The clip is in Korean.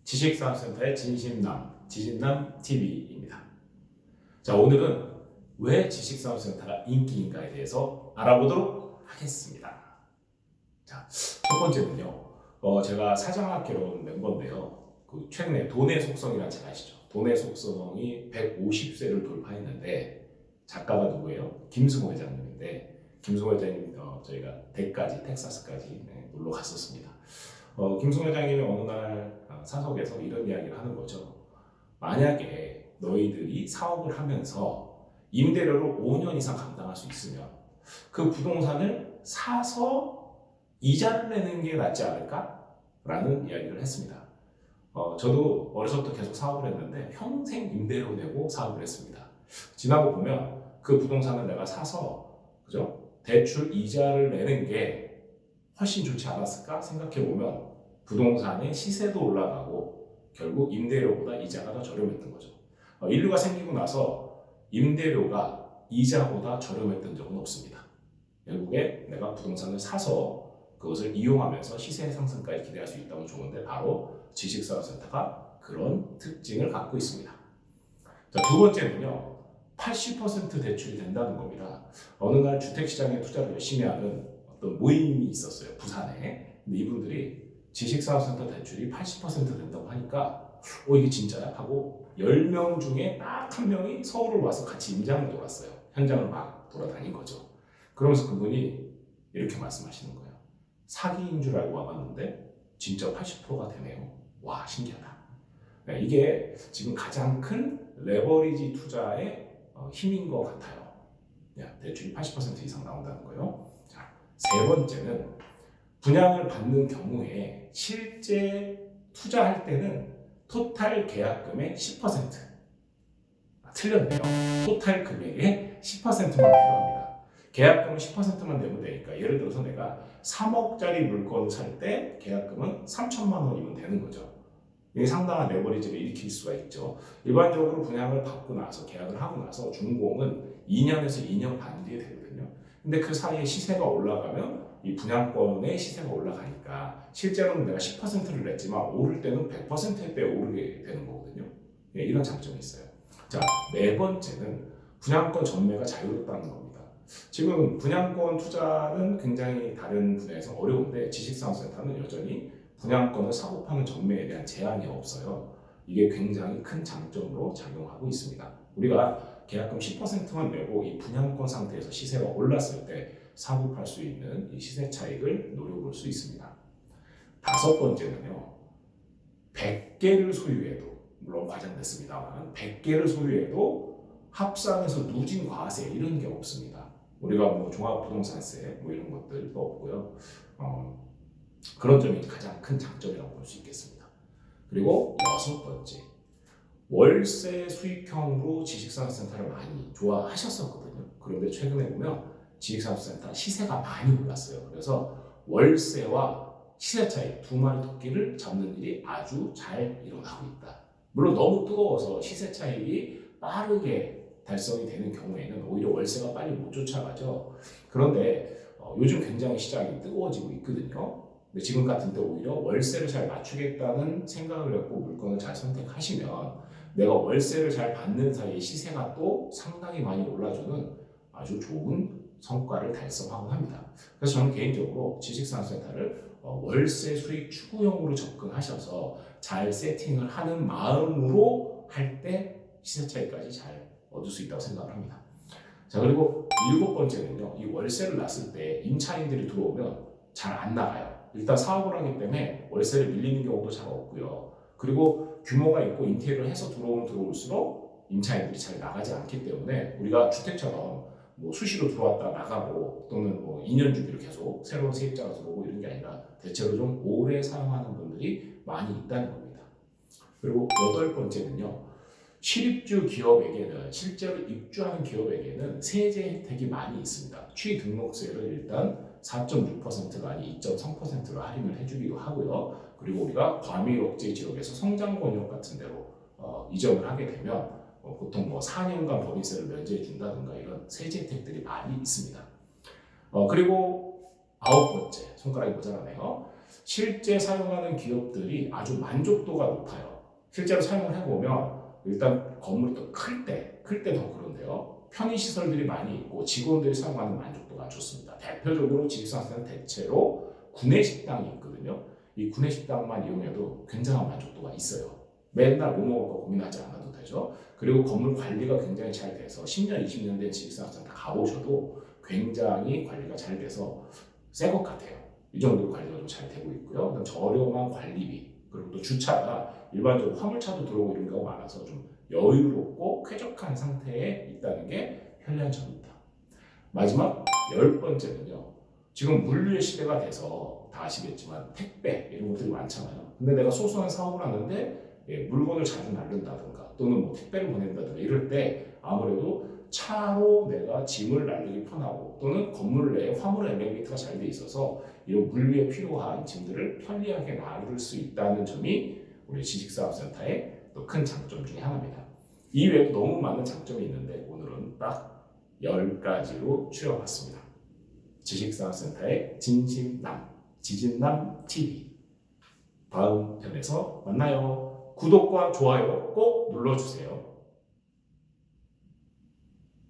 지식산업센터의 지신남 TV입니다. 자, 오늘은 왜 지식산업센터가 인기인가에 대해서 알아보도록 하겠습니다. 자, 첫 번째는요. 제가 사장학개론 멤버인데요. 최근에 돈의 속성이라는 책 아시죠? 돈의 속성이 150세를 돌파했는데 작가가 누구예요? 김승호 회장님인데 김승호 회장님 저희가 대까지 텍사스까지 놀러 갔었습니다. 김승호 회장님이 어느 날 사석에서 이런 이야기를 하는 거죠. 만약에 너희들이 사업을 하면서 임대료를 5년 이상 감당할 수 있으면 그 부동산을 사서 이자를 내는 게 낫지 않을까? 라는 이야기를 했습니다. 저도 어려서부터 계속 사업을 했는데 평생 임대료 내고 사업을 했습니다. 지나고 보면 그 부동산을 내가 사서 그죠? 대출 이자를 내는 게 훨씬 좋지 않았을까 생각해 보면 부동산의 시세도 올라가고 결국 임대료보다 이자가 더 저렴했던 거죠. 인류가 생기고 나서 임대료가 이자보다 저렴했던 적은 없습니다. 결국에 내가 부동산을 사서 그것을 이용하면서 시세 상승까지 기대할 수 있다면 좋은데 바로 지식산업센터가 그런 특징을 갖고 있습니다. 자, 두 번째는요. 80% 대출이 된다는 겁니다. 어느 날 주택시장에 투자를 열심히 하는 어떤 모임이 있었어요. 부산에. 근데 이분들이 지식산업센터 대출이 80% 된다고 하니까 이게 진짜야? 하고 10명 중에 딱 한 명이 서울을 와서 같이 임장을 돌았어요. 현장을 막 돌아다닌 거죠. 그러면서 그분이 이렇게 말씀하시는 거예요. 사기인 줄 알고 와봤는데 진짜 80%가 되네요. 와, 신기하다. 네, 이게 지금 가장 큰 레버리지 투자의 힘인 것 같아요. 대출이 80% 이상 나온다는 거예요. 자, 세 번째는 분양을 받는 경우에 실제 투자할 때는 토탈 계약금의 10%. 틀렸네요. 토탈 금액의 10%만 필요합니다. 계약금은 10%만 내면 되니까 예를 들어서 내가 3억짜리 물건을 살 때 계약금은 3천만 원이면 되는 거죠. 이게 상당한 레버리지를 일으킬 수가 있죠. 일반적으로 분양을 받고 나서 계약을 하고 나서 준공은 2년에서 2년 반 뒤에 되거든요. 근데 그 사이에 시세가 올라가면 이 분양권의 시세가 올라가니까 실제로는 내가 10%를 냈지만 오를 때는 100%에 오르게 되는 거거든요. 이런 장점이 있어요. 자, 네 번째는 분양권 전매가 자유롭다는 겁니다. 지금 분양권 투자는 굉장히 다른 분야에서 어려운데 지식산업센터는 여전히 분양권을 사고 파는 전매에 대한 제한이 없어요. 이게 굉장히 큰 장점으로 작용하고 있습니다. 우리가 계약금 10%만 내고 이 분양권 상태에서 시세가 올랐을 때 사고 팔 수 있는 이 시세 차익을 노려볼 수 있습니다. 다섯 번째는요. 100개를 소유해도 물론 과장됐습니다만 100개를 소유해도 합산해서 누진 과세 이런 게 없습니다. 우리가 종합부동산세 이런 것들도 없고요. 그런 점이 가장 큰 장점이라고 볼 수 있겠습니다. 그리고 여섯 번째, 월세 수익형으로 지식산업센터를 많이 좋아하셨었거든요. 그런데 최근에 보면 지식산업센터 시세가 많이 올랐어요. 그래서 월세와 시세 차이 두 마리 토끼를 잡는 일이 아주 잘 일어나고 있다. 물론 너무 뜨거워서 시세 차익이 빠르게 달성이 되는 경우에는 오히려 월세가 빨리 못 쫓아가죠. 그런데 요즘 굉장히 시장이 뜨거워지고 있거든요. 근데 지금 같은 때 오히려 월세를 잘 맞추겠다는 생각을 갖고 물건을 잘 선택하시면 내가 월세를 잘 받는 사이에 시세가 또 상당히 많이 올라주는 아주 좋은 성과를 달성하곤 합니다. 그래서 저는 개인적으로 지식산업센터를 월세 수익 추구형으로 접근하셔서 잘 세팅을 하는 마음으로 할 때 시세 차이까지 잘 얻을 수 있다고 생각을 합니다. 자, 그리고 일곱 번째는요. 이 월세를 놨을 때 임차인들이 들어오면 잘 안 나가요. 일단 사업을 하기 때문에 월세를 밀리는 경우도 잘 없고요. 그리고 규모가 있고 인테리어를 해서 들어오면 들어올수록 임차인들이 잘 나가지 않기 때문에 우리가 주택처럼 수시로 들어왔다 나가고 또는 2년 주기로 계속 새로운 세입자가 들어오고 이런 게 아니라 대체로 좀 오래 사용하는 분들이 많이 있다는 겁니다. 그리고 여덟 번째는요. 실입주 기업에게는 실제로 입주하는 기업에게는 세제 혜택이 많이 있습니다. 취등록세를 일단 4.6%가 아닌 2.3%로 할인을 해주기도 하고요. 그리고 우리가 과밀 억제 지역에서 성장 권역 같은 데로 이전을 하게 되면 보통 4년간 법인세를 면제해 준다든가 이런 세제 혜택들이 많이 있습니다. 그리고 아홉 번째, 손가락이 모자라네요. 실제 사용하는 기업들이 아주 만족도가 높아요. 실제로 사용을 해보면 일단 건물이 또 클 때 더 그런데요. 편의시설들이 많이 있고 직원들이 사용하는 만족도가 좋습니다. 대표적으로 지식산업센터는 대체로 구내식당이 있거든요. 이 구내식당만 이용해도 굉장한 만족도가 있어요. 맨날 뭐 먹을까 고민하지 않아도 되죠. 그리고 건물 관리가 굉장히 잘 돼서 10년, 20년 된 지식산업센터 가보셔도 굉장히 관리가 잘 돼서 새 것 같아요. 이 정도로 관리가 좀 잘 되고 있고요. 그다음 저렴한 관리비, 그리고 또 주차가 일반적으로 화물차도 들어오고 이런 경우가 많아서 좀 여유롭고 쾌적한 상태에 있다는 게 편리한 점입니다. 마지막 10번째는요. 지금 물류의 시대가 돼서 다 아시겠지만 택배 이런 것들이 많잖아요. 근데 내가 소소한 사업을 하는데 물건을 자주 날른다든가 또는 뭐 택배를 보낸다든가 이럴 때 아무래도 차로 내가 짐을 날리기 편하고 또는 건물 내에 화물 엘리베이터가 잘 돼 있어서 이런 물류에 필요한 짐들을 편리하게 나를 수 있다는 점이 우리 지식사업센터의 또 큰 장점 중에 하나입니다. 이외에도 너무 많은 장점이 있는데 오늘은 딱 10가지로 추려봤습니다. 지식사업센터의 진심남, 지진남 TV. 다음 편에서 만나요. 구독과 좋아요 꼭 눌러주세요.